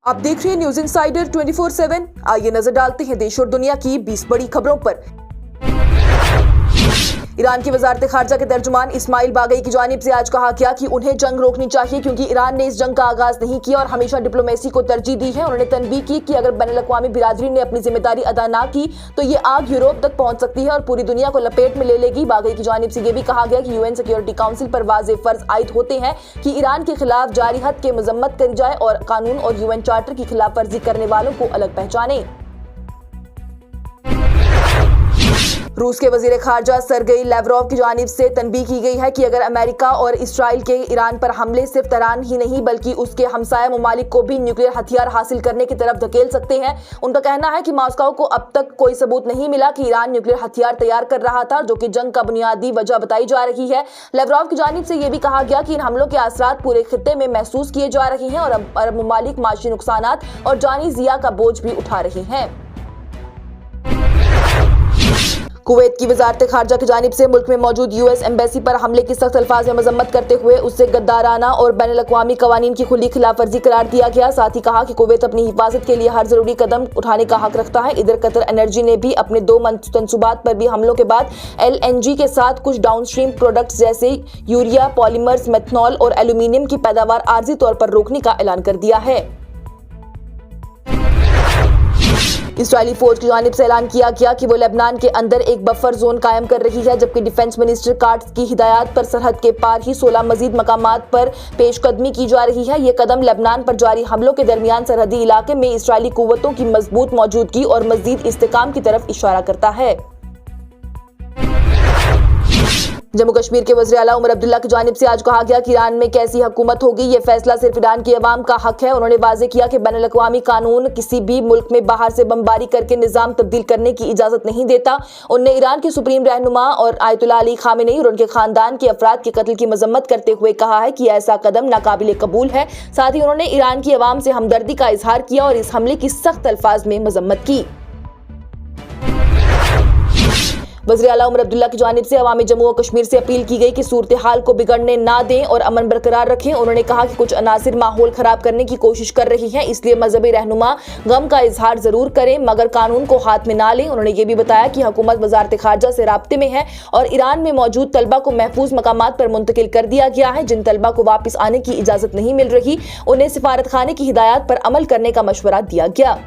आप देख रहे हैं न्यूज इंसाइडर 24/7। आइए नजर डालते हैं देश और दुनिया की 20 बड़ी खबरों पर। ईरान की वजारत खारजा के तर्जुमान इस्माइल बागई की जानिब से आज कहा गया कि उन्हें जंग रोकनी चाहिए क्योंकि ईरान ने इस जंग का आगाज नहीं किया और हमेशा डिप्लोमेसी को तरजीह दी है। उन्होंने तनबीह की कि अगर बैनुल-अक़वामी बिरादरी ने अपनी जिम्मेदारी अदा ना की तो ये आग यूरोप तक पहुंच सकती है और पूरी दुनिया को लपेट में ले लेगी। बागई की जानिब से ये भी कहा गया कि यूएन सिक्योरिटी काउंसिल पर वाज़ेह फर्ज आयद होते हैं कि ईरान के खिलाफ जारी हद के मजम्मत करी जाए और कानून और यूएन चार्टर की खिलाफ वर्जी करने वालों को अलग पहचाने। रूस के वजीर खारजा सरगई लैवरोव की जानिब से तनबीह की गई है कि अगर अमेरिका और इसराइल के ईरान पर हमले सिर्फ तेहरान ही नहीं बल्कि उसके हमसाया ममालिक को भी न्यूक्लियर हथियार हासिल करने की तरफ धकेल सकते हैं। उनका कहना है कि मॉस्को को अब तक कोई सबूत नहीं मिला कि ईरान न्यूक्लियर हथियार तैयार कर रहा था, जो कि जंग का बुनियादी वजह बताई जा रही है। लैवरोव की जानिब से यह भी कहा गया कि इन हमलों के असरात पूरे खित्ते में महसूस किए जा रहे हैं और अरब ममालिक माशी नुकसानात और जानी जिया का बोझ भी उठा रहे हैं। कुवैत की वजारत खारजा की जानिब से मुल्क में मौजूद यूएस एम्बेसी पर हमले की सख्त अल्फाज में मजम्मत करते हुए उससे गद्दाराना और बैनुल-अक़वामी कवानीन की खुली खिलाफ वर्जी करार दिया गया। साथ ही कहा कि कुवैत अपनी हिफाजत के लिए हर जरूरी कदम उठाने का हक रखता है। इधर कतर एनर्जी ने भी अपने 2 मंसूबात पर भी हमलों के बाद LNG के साथ कुछ डाउनस्ट्रीम प्रोडक्ट्स जैसे यूरिया, पॉलीमर्स, मेथनॉल और एल्यूमिनियम की पैदावार आर्जी तौर पर रोकने का ऐलान कर दिया है। इस्राइली फौज की जानिब से ऐलान किया गया कि वो लेबनान के अंदर एक बफर जोन कायम कर रही है, जबकि डिफेंस मिनिस्टर काट्स की हिदायत पर सरहद के पार ही 16 मजीद मकामात पर पेशकदमी की जा रही है। ये कदम लेबनान पर जारी हमलों के दरमियान सरहदी इलाके में इस्राइली कुव्वतों की मजबूत मौजूदगी और मजीद इस्तेकाम की तरफ इशारा करता है। जम्मू कश्मीर के वज़ीर आला उमर अब्दुल्ला की जानिब से आज कहा गया कि ईरान में कैसी हुकूमत होगी, ये फैसला सिर्फ ईरान की अवाम का हक है। उन्होंने वाज़ेह किया कि बैनुल-अक़वामी कानून किसी भी मुल्क में बाहर से बमबारी करके निज़ाम तब्दील करने की इजाज़त नहीं देता। उन्होंने ईरान के सुप्रीम रहनुमा और आयतुल्लाह अली ख़ामेनेई और उनके खानदान के अफराद के कत्ल की मजम्मत करते हुए कहा है कि ऐसा कदम नाकाबिल कबूल है। साथ ही उन्होंने ईरान की अवाम से हमदर्दी का इजहार किया और इस हमले की सख्त अल्फाज में मजम्मत की। वज़ीर आला उमर अब्दुल्ला की जानिब से अवामी जम्मू और कश्मीर से अपील की गई कि सूरत हाल को बिगड़ने ना दें और अमन बरकरार रखें। उन्होंने कहा कि कुछ अनासिर माहौल खराब करने की कोशिश कर रही हैं, इसलिए मजहबी रहनुमा गम का इजहार जरूर करें मगर कानून को हाथ में ना लें। उन्होंने ये भी बताया कि हुकूमत वजारत खारजा से राब्ते में है और ईरान में मौजूद तलबा को महफूज मकामात पर मुंतकिल कर दिया गया है। जिन तलबा को वापस आने की इजाजत नहीं मिल रही उन्हें सिफारत खाने की हिदायत पर अमल करने का मशवरा दिया गया।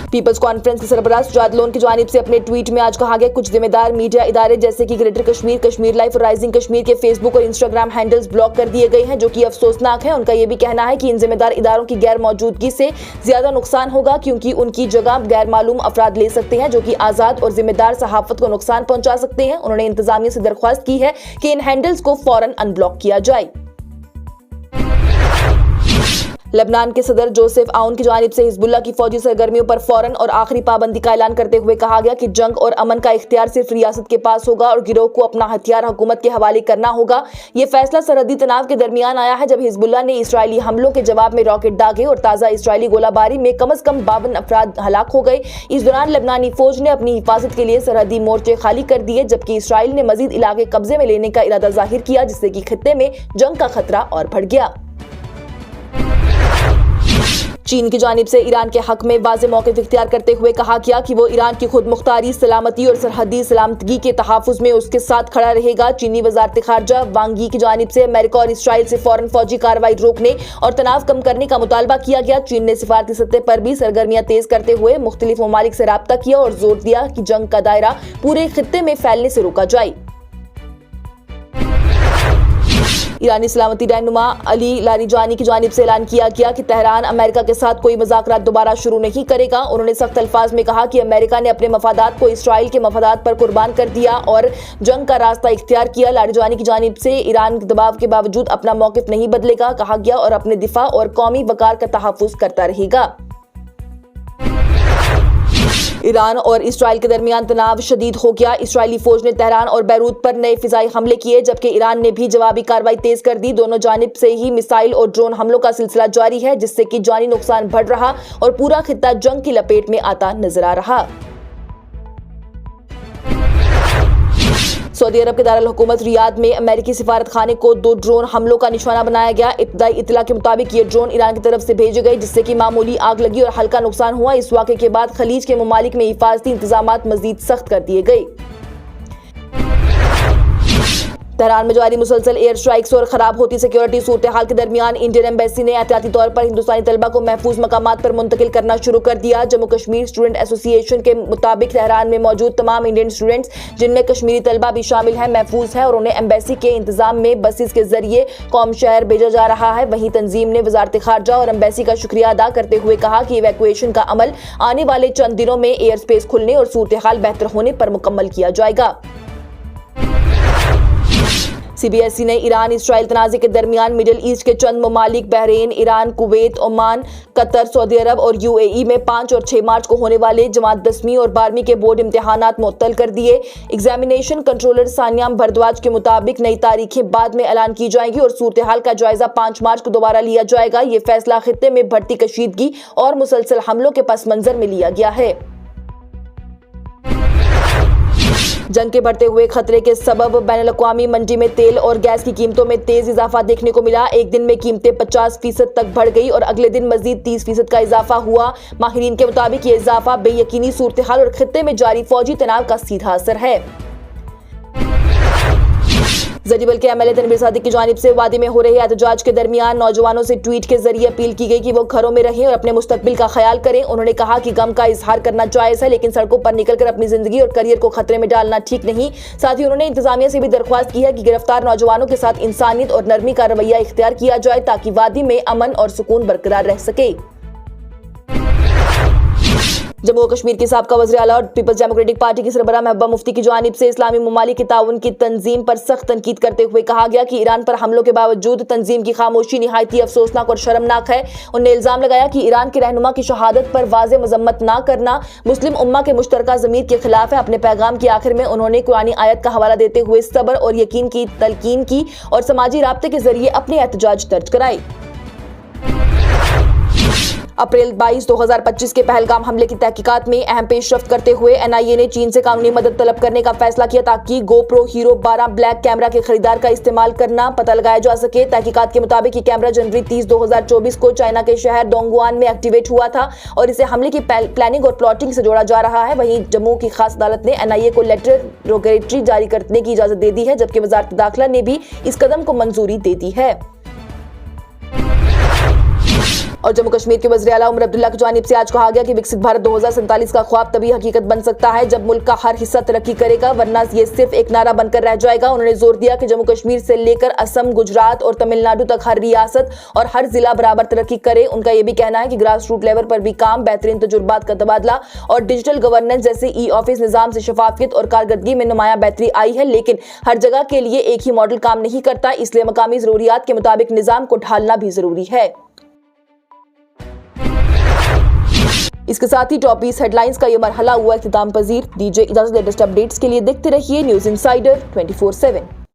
पीपल्स कॉन्फ्रेंस के सरबराह सुजात लोन की जानिब से अपने ट्वीट में आज कहा गया कुछ जिम्मेदार मीडिया इदारे जैसे कि ग्रेटर कश्मीर, कश्मीर लाइव और राइजिंग कश्मीर के फेसबुक और इंस्टाग्राम हैंडल्स ब्लॉक कर दिए गए हैं, जो कि अफसोसनाक है। उनका यह भी कहना है कि इन जिम्मेदार इदारों की गैर मौजूदगी से ज्यादा नुकसान होगा क्योंकि उनकी जगह गैर मालूम अफराद ले सकते हैं जो कि आजाद और जिम्मेदार सहाफत को नुकसान पहुंचा सकते हैं। उन्होंने इंतजामिया से दरख्वास्त की है कि इन हैंडल्स को फौरन अनब्लॉक किया जाए। लेबनान के सदर जोसेफ आउन की जानिब से हिजबुल्लाह की फौजी सरगर्मियों पर फौरन और आखिरी पाबंदी का ऐलान करते हुए कहा गया कि जंग और अमन का इख्तियार सिर्फ रियासत के पास होगा और गिरोह को अपना हथियार हुकूमत के हवाले करना होगा। ये फैसला सरहदी तनाव के दरमियान आया है जब हिजबुल्लाह ने इसराइली हमलों के जवाब में रॉकेट दागे और ताज़ा इसराइली गोलाबारी में कम से कम 52 अफराद हलाक हो गए। इस दौरान लेबनानी फौज ने अपनी हिफाजत के लिए सरहदी मोर्चे खाली कर दिए, जबकि इसराइल ने मजीद इलाके कब्जे में लेने का इरादा जाहिर किया, जिससे कि खित्ते में जंग का खतरा और बढ़ गया। चीन की जानिब से ईरान के हक में वाज़ेह मौक़िफ़ इख्तियार करते हुए कहा गया कि वो ईरान की खुद मुख्तारी, सलामती और सरहदी सलामतगी के तहफ़्फ़ुज़ में उसके साथ खड़ा रहेगा। चीनी वज़ारत ख़ारजा वांग यी की जानिब से अमेरिका और इसराइल से फौरन फौजी कार्रवाई रोकने और तनाव कम करने का मुतालबा किया गया। चीन ने सिफारती सतह पर भी सरगर्मियां तेज करते हुए मुख्तलिफ ममालिक से राब्ता किया और जोर दिया कि जंग का दायरा पूरे खित्ते में फैलने से रोका जाए। ईरानी सलामती रहनुमा अली लारिजानी की जानिब से ऐलान किया गया कि तेहरान अमेरिका के साथ कोई मुज़ाकरात दोबारा शुरू नहीं करेगा। उन्होंने सख्त अल्फाज में कहा कि अमेरिका ने अपने मफादात को इसराइल के मफादात पर कुर्बान कर दिया और जंग का रास्ता इख्तियार किया। लारिजानी की जानिब से ईरान के दबाव के बावजूद अपना मौक़िफ़ नहीं बदलेगा कहा गया और अपने दिफा और कौमी वक़ार का तहफ़्फ़ुज़ करता रहेगा। ईरान और इसराइल के दरमियान तनाव शदीद हो गया। इसराइली फौज ने तेहरान और बैरूत पर नए फिजाई हमले किए, जबकि ईरान ने भी जवाबी कार्रवाई तेज कर दी। दोनों जानिब से ही मिसाइल और ड्रोन हमलों का सिलसिला जारी है, जिससे कि जानी नुकसान बढ़ रहा और पूरा खित्ता जंग की लपेट में आता नजर आ रहा। سعودی عرب کے دارالحکومت ریاض میں امریکی سفارت خانے کو 2 ڈرون حملوں کا نشانہ بنایا گیا۔ ابتدائی اطلاع کے مطابق یہ ڈرون ایران کی طرف سے بھیجے گئے، جس سے کہ معمولی آگ لگی اور ہلکا نقصان ہوا۔ اس واقعے کے بعد خلیج کے ممالک میں حفاظتی انتظامات مزید سخت کر دیے گئے۔ تہران میں جاری مسلسل ایئر اسٹرائکس اور خراب ہوتی سیکیورٹی صورتحال کے درمیان انڈین ایمبیسی نے احتیاطی طور پر ہندوستانی طلبہ کو محفوظ مقامات پر منتقل کرنا شروع کر دیا۔ جموں کشمیر اسٹوڈنٹ ایسوسی ایشن کے مطابق تہران میں موجود تمام انڈین اسٹوڈنٹس، جن میں کشمیری طلبہ بھی شامل ہیں، محفوظ ہیں اور انہیں ایمبیسی کے انتظام میں بسز کے ذریعے قوم شہر بھیجا جا رہا ہے۔ وہیں تنظیم نے وزارت خارجہ اور ایمبیسی کا شکریہ ادا کرتے ہوئے کہا کہ ایویکویشن کا عمل آنے والے چند دنوں میں ایئر اسپیس کھلنے اور صورتحال بہتر ہونے پر مکمل کیا جائے گا۔ سی بی ایس ای نے ایران اسرائیل تنازع کے درمیان مڈل ایسٹ کے چند ممالک بحرین، ایران، کویت، عمان، قطر، سعودی عرب اور یو اے ای میں 5 اور 6 مارچ کو ہونے والے جماعت 10ویں اور 12ویں کے بورڈ امتحانات معطل کر دیے۔ ایگزامینیشن کنٹرولر سانیام بھردواج کے مطابق نئی تاریخیں بعد میں اعلان کی جائیں گی اور صورتحال کا جائزہ 5 مارچ کو دوبارہ لیا جائے گا۔ یہ فیصلہ خطے میں بڑھتی کشیدگی اور مسلسل حملوں کے پس منظر میں لیا گیا ہے۔ جنگ کے بڑھتے ہوئے خطرے کے سبب بین الاقوامی منڈی میں تیل اور گیس کی قیمتوں میں تیز اضافہ دیکھنے کو ملا۔ ایک دن میں قیمتیں 50% تک بڑھ گئی اور اگلے دن مزید 30% کا اضافہ ہوا۔ ماہرین کے مطابق یہ اضافہ بے یقینی صورتحال اور خطے میں جاری فوجی تناؤ کا سیدھا اثر ہے۔ زڈیبل کے ایم ایل اے تنویر صادق کی جانب سے وادی میں ہو رہے احتجاج کے درمیان نوجوانوں سے ٹویٹ کے ذریعے اپیل کی گئی کہ وہ گھروں میں رہیں اور اپنے مستقبل کا خیال کریں۔ انہوں نے کہا کہ غم کا اظہار کرنا جائز ہے، لیکن سڑکوں پر نکل کر اپنی زندگی اور کیریئر کو خطرے میں ڈالنا ٹھیک نہیں۔ ساتھ ہی انہوں نے انتظامیہ سے بھی درخواست کی ہے کہ گرفتار نوجوانوں کے ساتھ انسانیت اور نرمی کا رویہ اختیار کیا جائے تاکہ وادی میں امن اور سکون برقرار رہ سکے۔ جموں و کشمیر کی سابقہ وزیر اعلیٰ اور پیپلز ڈیموکریٹک پارٹی کی سربراہ محبوبہ مفتی کی جانب سے اسلامی ممالک کی تعاون کی تنظیم پر سخت تنقید کرتے ہوئے کہا گیا کہ ایران پر حملوں کے باوجود تنظیم کی خاموشی نہایت ہی افسوسناک اور شرمناک ہے۔ انہوں نے الزام لگایا کہ ایران کے رہنما کی شہادت پر واضح مذمت نہ کرنا مسلم امہ کے مشترکہ ضمیر کے خلاف ہے۔ اپنے پیغام کے آخر میں انہوں نے قرآنی آیت کا حوالہ دیتے ہوئے صبر اور یقین کی تلقین کی اور سماجی رابطے کے ذریعے اپنے احتجاج درج کرائے۔ اپریل 22، 2025 کے پہلگام حملے کی تحقیقات میں اہم پیش رفت کرتے ہوئے این آئی اے نے چین سے قانونی مدد طلب کرنے کا فیصلہ کیا تاکہ گو پرو ہیرو 12 بلیک کیمرہ کے خریدار کا استعمال کرنا پتہ لگایا جا سکے۔ تحقیقات کے مطابق یہ کیمرہ جنوری 30، 2024 کو چائنا کے شہر دونگوان میں ایکٹیویٹ ہوا تھا اور اسے حملے کی پلاننگ اور پلاٹنگ سے جوڑا جا رہا ہے۔ وہیں جموں کی خاص عدالت نے این آئی اے کو لیٹر روگریٹری جاری کرنے کی اجازت دے دی ہے، جبکہ وزارت داخلہ نے بھی اس قدم کو منظوری دے دی ہے۔ اور جموں کشمیر کے وزیر اعلیٰ عمر عبداللہ کی جانب سے آج کہا گیا کہ وکست بھارت 2047 کا خواب تبھی حقیقت بن سکتا ہے جب ملک کا ہر حصہ ترقی کرے گا، ورنہ یہ صرف ایک نعرہ بن کر رہ جائے گا۔ انہوں نے زور دیا کہ جموں کشمیر سے لے کر اسم، گجرات اور تمل ناڈو تک ہر ریاست اور ہر ضلع برابر ترقی کرے۔ ان کا یہ بھی کہنا ہے کہ گراس روٹ لیول پر بھی کام، بہترین تجربات کا تبادلہ اور ڈیجیٹل گورننس جیسے ای آفس نظام سے شفافیت اور کارکردگی میں نمایاں بہتری آئی ہے، لیکن ہر جگہ کے لیے ایک ہی ماڈل کام نہیں کرتا، اس لیے مقامی ضروریات کے مطابق نظام کو ڈھالنا بھی ضروری ہے۔ اس کے ساتھ ہی ٹاپ 20 ہیڈ لائنز کا یہ مرحلہ ہوا اختتام پذیر۔ دیجیے اجازت لیٹسٹ اپڈیٹس کے لیے دیکھتے رہیے نیوز انسائیڈر 24/7۔